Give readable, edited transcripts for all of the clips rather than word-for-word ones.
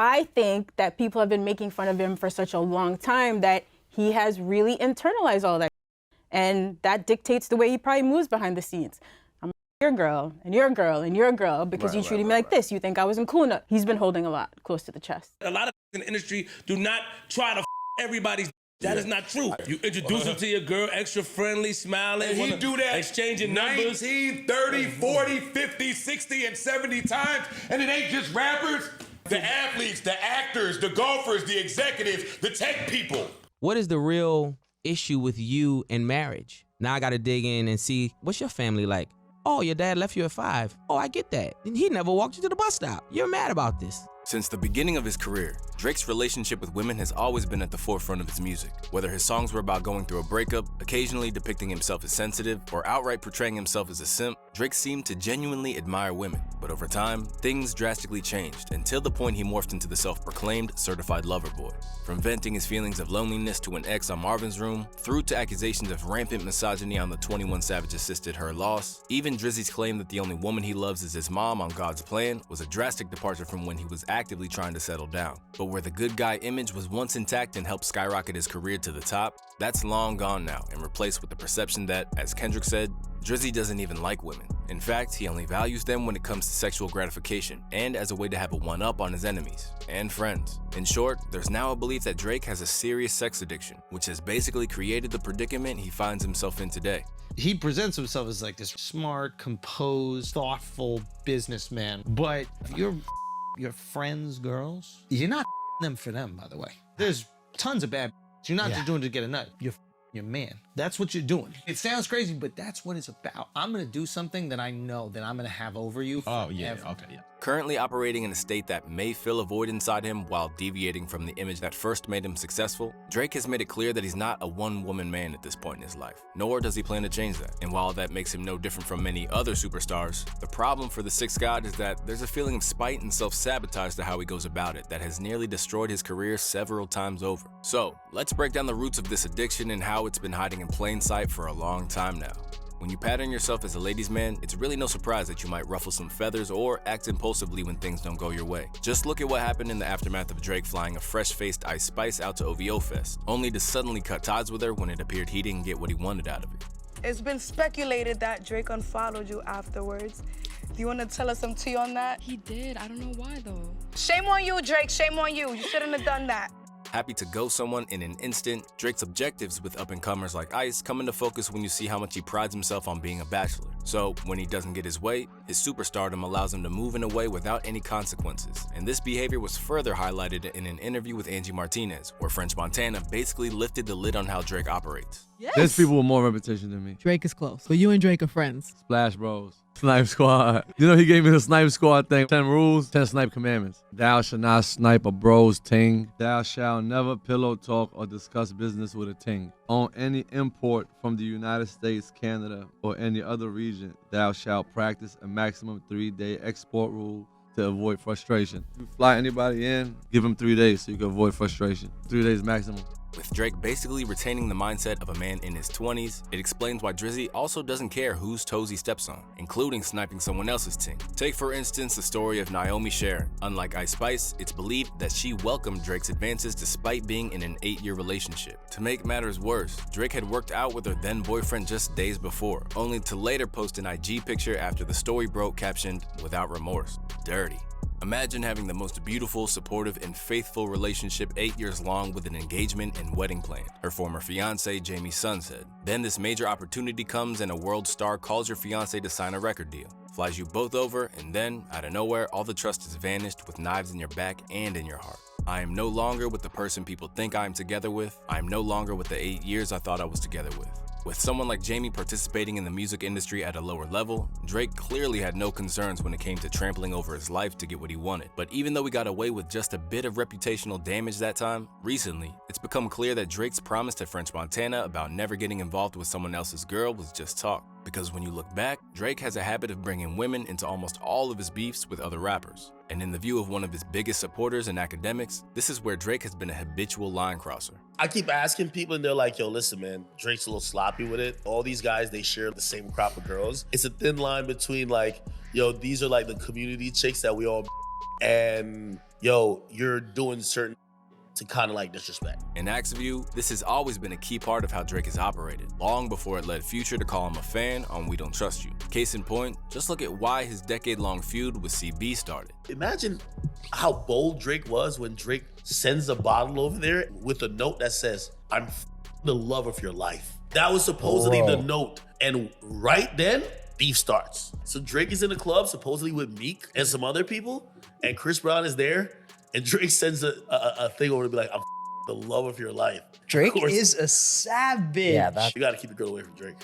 I think that people have been making fun of him for such a long time that he has really internalized all that. And that dictates the way he probably moves behind the scenes. I'm your girl, and your girl, and your girl, because you treated me like this. You think I wasn't cool enough. He's been holding a lot close to the chest. A lot of in the industry do not try to everybody's. That is not true. You introduce him to your girl, extra friendly, smiling. And he do that exchanging numbers. 19, 30, 40, 50, 60, and 70 times. And it ain't just rappers. The athletes, the actors, the golfers, the executives, the tech people. What is the real issue with you in marriage? Now I gotta dig in and see, what's your family like? Oh, your dad left you at 5. Oh, I get that. He never walked you to the bus stop. You're mad about this. Since the beginning of his career, Drake's relationship with women has always been at the forefront of his music. Whether his songs were about going through a breakup, occasionally depicting himself as sensitive, or outright portraying himself as a simp, Drake seemed to genuinely admire women. But over time, things drastically changed until the point he morphed into the self-proclaimed certified lover boy. From venting his feelings of loneliness to an ex on Marvin's room, through to accusations of rampant misogyny on the 21 Savage assisted Her Loss, even Drizzy's claim that the only woman he loves is his mom on God's Plan was a drastic departure from when he was actively trying to settle down. But where the good guy image was once intact and helped skyrocket his career to the top, that's long gone now and replaced with the perception that, as Kendrick said, Drizzy doesn't even like women. In fact, he only values them when it comes to sexual gratification and as a way to have a one-up on his enemies and friends. In short, there's now a belief that Drake has a serious sex addiction, which has basically created the predicament he finds himself in today. He presents himself as like this smart, composed, thoughtful businessman, but your friends' girls, you're not them for them, by the way. There's tons of bad. You're not just doing it to get a nut. You're your man. That's what you're doing. It sounds crazy, but that's what it's about. I'm gonna do something that I know that I'm gonna have over you forever. Oh, yeah, okay, yeah. Currently operating in a state that may fill a void inside him while deviating from the image that first made him successful, Drake has made it clear that he's not a one-woman man at this point in his life, nor does he plan to change that. And while that makes him no different from many other superstars, the problem for the Sixth God is that there's a feeling of spite and self-sabotage to how he goes about it that has nearly destroyed his career several times over. So, let's break down the roots of this addiction and how it's been hiding in plain sight for a long time now. When you pattern yourself as a ladies' man, it's really no surprise that you might ruffle some feathers or act impulsively when things don't go your way. Just look at what happened in the aftermath of Drake flying a fresh-faced Ice Spice out to OVO Fest, only to suddenly cut ties with her when it appeared he didn't get what he wanted out of it. It's been speculated that Drake unfollowed you afterwards. Do you want to tell us some tea on that? He did. I don't know why, though. Shame on you, Drake. Shame on you. You shouldn't have done that. Happy to ghost someone in an instant, Drake's objectives with up-and-comers like Ice come into focus when you see how much he prides himself on being a bachelor. So, when he doesn't get his way, his superstardom allows him to move in a way without any consequences. And this behavior was further highlighted in an interview with Angie Martinez, where French Montana basically lifted the lid on how Drake operates. Yes. There's people with more reputation than me. Drake is close, but you and Drake are friends. Splash Bros. Snipe Squad. You know he gave me the Snipe Squad thing. 10 rules, 10 snipe commandments. Thou shalt not snipe a bro's ting. Thou shalt never pillow talk or discuss business with a ting. On any import from the United States, Canada, or any other region, thou shalt practice a maximum 3-day export rule to avoid frustration. You fly anybody in, give them 3 days so you can avoid frustration. 3 days maximum. With Drake basically retaining the mindset of a man in his 20s, it explains why Drizzy also doesn't care whose toes he steps on, including sniping someone else's ting. Take for instance the story of Naomi Sharon. Unlike Ice Spice, it's believed that she welcomed Drake's advances despite being in an 8-year relationship. To make matters worse, Drake had worked out with her then boyfriend just days before, only to later post an IG picture after the story broke captioned, "Without remorse." Dirty. Imagine having the most beautiful, supportive, and faithful relationship 8 years long with an engagement and wedding plan, her former fiancé Jamie Sun said. Then this major opportunity comes and a world star calls your fiancé to sign a record deal, flies you both over, and then, out of nowhere, all the trust has vanished with knives in your back and in your heart. I am no longer with the person people think I am together with. I am no longer with the 8 years I thought I was together with. With someone like Jamie participating in the music industry at a lower level, Drake clearly had no concerns when it came to trampling over his life to get what he wanted. But even though he got away with just a bit of reputational damage that time, recently, it's become clear that Drake's promise to French Montana about never getting involved with someone else's girl was just talk. Because when you look back, Drake has a habit of bringing women into almost all of his beefs with other rappers. And in the view of one of his biggest supporters and academics, this is where Drake has been a habitual line crosser. I keep asking people and they're like, yo, listen, man, Drake's a little sloppy with it. All these guys, they share the same crop of girls. It's a thin line between like, yo, these are like the community chicks that we all and yo, you're doing certain to kind of like disrespect. In Axe View, this has always been a key part of how Drake has operated, long before it led Future to call him a fan on We Don't Trust You. Case in point, just look at why his decade-long feud with CB started. Imagine how bold Drake was when Drake sends a bottle over there with a note that says, I'm the love of your life. That was supposedly the note. And right then, beef starts. So Drake is in the club, supposedly with Meek and some other people, and Chris Brown is there, and Drake sends a thing over to be like, I'm the love of your life. Drake is a savage. Yeah, you gotta keep the girl away from Drake.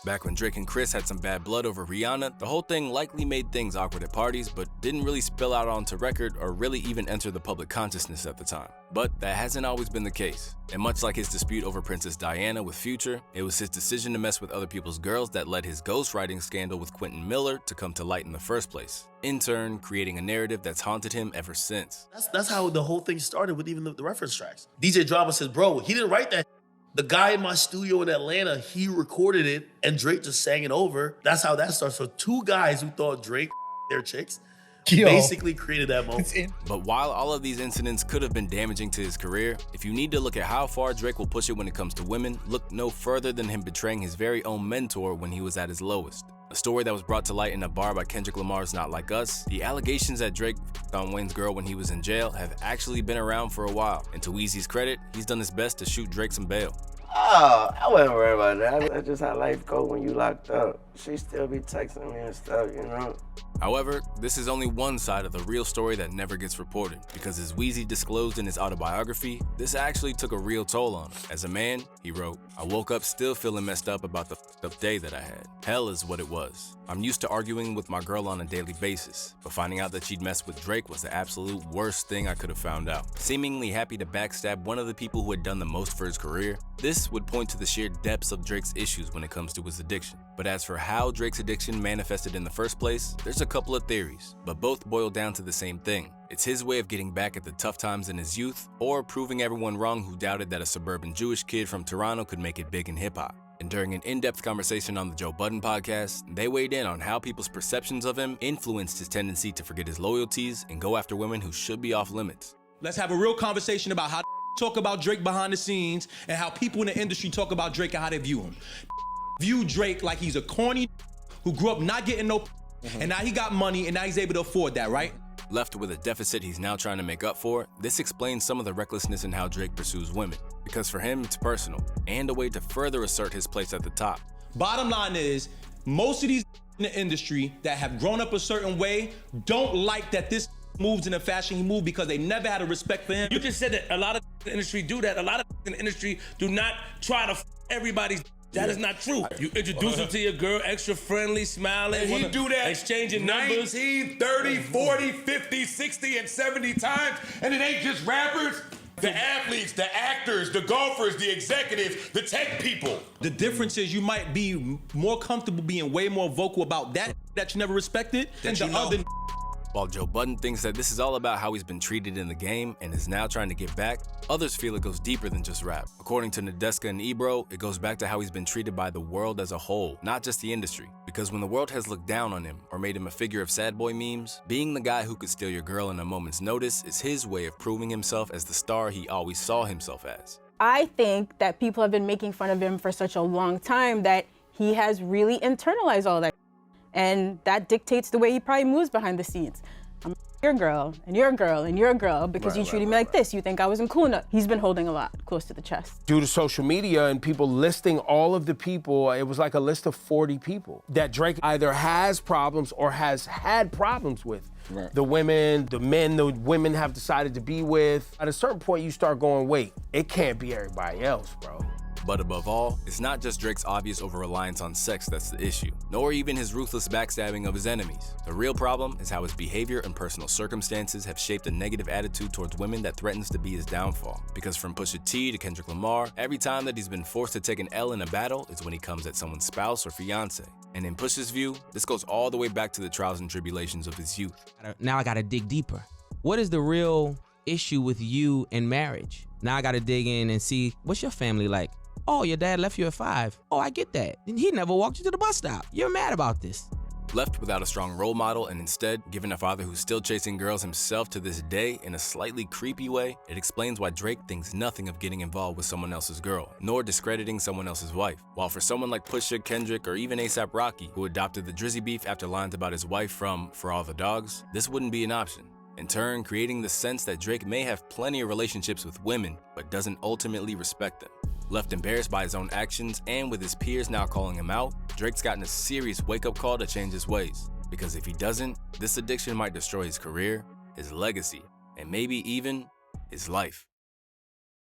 Back when Drake and Chris had some bad blood over Rihanna, the whole thing likely made things awkward at parties, but didn't really spill out onto record or really even enter the public consciousness at the time. But that hasn't always been the case. And much like his dispute over Princess Diana with Future, it was his decision to mess with other people's girls that led his ghostwriting scandal with Quentin Miller to come to light in the first place, in turn creating a narrative that's haunted him ever since. That's how the whole thing started with even the reference tracks. DJ Drama says, bro, he didn't write that. The guy in my studio in Atlanta, he recorded it and Drake just sang it over. That's how that starts. So two guys who thought Drake their chicks basically created that moment. But while all of these incidents could have been damaging to his career, if you need to look at how far Drake will push it when it comes to women, look no further than him betraying his very own mentor when he was at his lowest. A story that was brought to light in a bar by Kendrick Lamar's Not Like Us, the allegations that Drake f***ed on Wayne's girl when he was in jail have actually been around for a while. And to Weezy's credit, he's done his best to shoot Drake some bail. Oh, I wasn't worried about that. That's just how life go when you locked up. She still be texting me and stuff, you know? However, this is only one side of the real story that never gets reported, because as Weezy disclosed in his autobiography, this actually took a real toll on him. As a man, he wrote, I woke up still feeling messed up about the f***ed up day that I had. Hell is what it was. I'm used to arguing with my girl on a daily basis, but finding out that she'd messed with Drake was the absolute worst thing I could have found out. Seemingly happy to backstab one of the people who had done the most for his career, this would point to the sheer depths of Drake's issues when it comes to his addiction. But as for how Drake's addiction manifested in the first place, there's a couple of theories, but both boil down to the same thing. It's his way of getting back at the tough times in his youth, or proving everyone wrong who doubted that a suburban Jewish kid from Toronto could make it big in hip-hop. And during an in-depth conversation on the Joe Budden podcast, they weighed in on how people's perceptions of him influenced his tendency to forget his loyalties and go after women who should be off limits. Let's have a real conversation about how talk about Drake behind the scenes and how people in the industry talk about Drake and how they view him. View Drake like he's a corny who grew up not getting no and now he got money and now he's able to afford that, right? Left with a deficit he's now trying to make up for, this explains some of the recklessness in how Drake pursues women. Because for him, it's personal, and a way to further assert his place at the top. Bottom line is, most of these in the industry that have grown up a certain way don't like that this moves in the fashion he moved because they never had a respect for him. You just said that a lot of in the industry do that. A lot of in the industry do not try to everybody's. That is not true. You introduce him to your girl, extra friendly, smiling. And he do that exchanging numbers. 19, 30, 40, 50, 60, and 70 times. And it ain't just rappers. The athletes, the actors, the golfers, the executives, the tech people. The difference is you might be more comfortable being way more vocal about that you never respected than the other. While Joe Budden thinks that this is all about how he's been treated in the game and is now trying to get back, others feel it goes deeper than just rap. According to Nadeska and Ebro, it goes back to how he's been treated by the world as a whole, not just the industry. Because when the world has looked down on him or made him a figure of sad boy memes, being the guy who could steal your girl in a moment's notice is his way of proving himself as the star he always saw himself as. I think that people have been making fun of him for such a long time that he has really internalized all that. And that dictates the way he probably moves behind the scenes. I'm your girl, and your girl, and your girl, because you treated me like this. You think I wasn't cool enough. He's been holding a lot close to the chest. Due to social media and people listing all of the people, it was like a list of 40 people that Drake either has problems or has had problems with. Right. The women, the men, the women have decided to be with. At a certain point, you start going, wait, it can't be everybody else, bro. But above all, it's not just Drake's obvious over-reliance on sex that's the issue, nor even his ruthless backstabbing of his enemies. The real problem is how his behavior and personal circumstances have shaped a negative attitude towards women that threatens to be his downfall. Because from Pusha T to Kendrick Lamar, every time that he's been forced to take an L in a battle is when he comes at someone's spouse or fiance. And in Pusha's view, this goes all the way back to the trials and tribulations of his youth. Now I gotta dig deeper. What is the real issue with you in marriage? Now I gotta dig in and see, what's your family like? Oh, your dad left you at 5. Oh, I get that. He never walked you to the bus stop. You're mad about this. Left without a strong role model and instead given a father who's still chasing girls himself to this day in a slightly creepy way, it explains why Drake thinks nothing of getting involved with someone else's girl, nor discrediting someone else's wife. While for someone like Pusha, Kendrick, or even A$AP Rocky, who adopted the Drizzy beef after lines about his wife from For All the Dogs, this wouldn't be an option. In turn, creating the sense that Drake may have plenty of relationships with women, but doesn't ultimately respect them. Left embarrassed by his own actions and with his peers now calling him out, Drake's gotten a serious wake-up call to change his ways. Because if he doesn't, this addiction might destroy his career, his legacy, and maybe even his life.